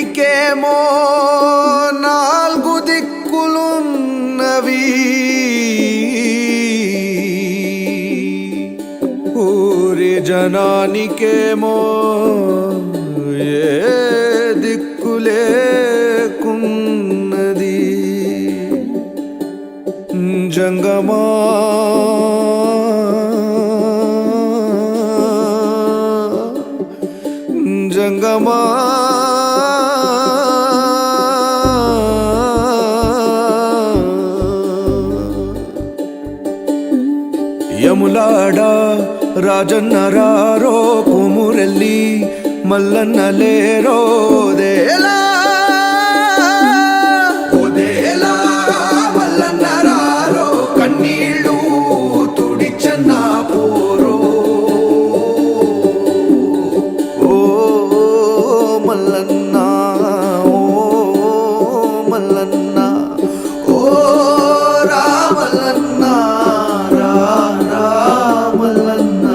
నీకేమో నాలుగు దిక్కులున్నవి, ఊరి జనానికేమో ఏ దిక్కులేకున్నది. జంగమా జంగమా యములాడ రాజన్న రారో కుమురెల్లి మల్లన్న లేరో దేలా ఓదేలా మల్లన్న రారో కన్నీళ్ళు తుడిచన్న పోరో. ఓ మల్లన్న ఓ మల్లన్న ఓ రామల్లన్న రామల్లన్న.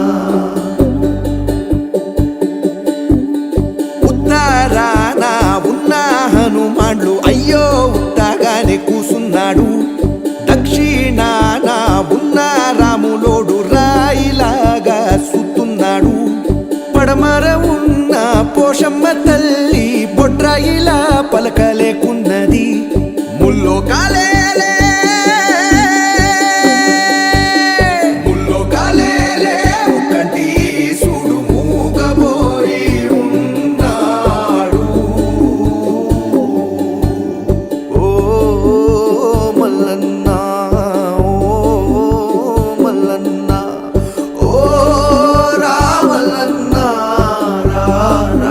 ఉత్తరాన ఉన్న హనుమాన్లు అయ్యో ఉత్తగానే కూసున్నాడు, దక్షిణాన ఉన్న రాములోడు రాయిలాగా సుతున్నాడు, పడమర ఉన్న పోషమ్మ తల్లి బొడ్రాయిలా పలకలేకున్నది. ముల్లోకాలేలే ముల్లోకాలేలే ఒక్కటి చూడు మూగబోయి ఉన్నాడు. ఓ మల్లన్న ఓ మల్లన్న ఓ రామల్లన్న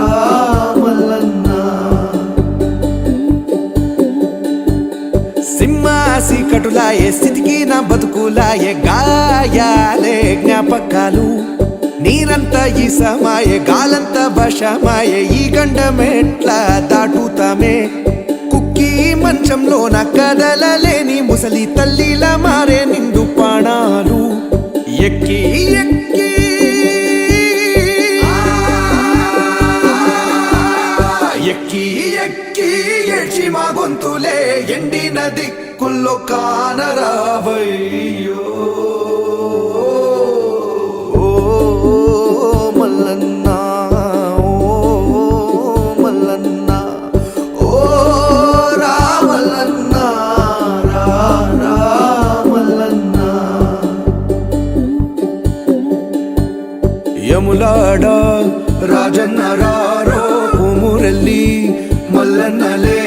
రామల్లన్న. సింహాసి కటులాయే స్థితికి నా బతుకులాయే గాయాలే జ్ఞాపకాలు, నీరంతా ఈ సమాయే గాలంతా భాషమాయే ఈ గండమెట్లా దాటుతామే. కుక్కి మంచంలో నా కదలలేని ముసలి తల్లిలా మారే నిండు పాణాలు ఎక్కి ఎక్కి ఎక్కి ఎక్కి ఏడ్చి మా గొంతులే ఎండిన దిక్కుల్లో కానరావయ్యో. ఓ మల్లన్న ఓ మల్లన్న ఓ రామల్లన్న రామల్లన్న. యములాడ రాజన్న రారో కుమురెల్లి మల్లన్న లే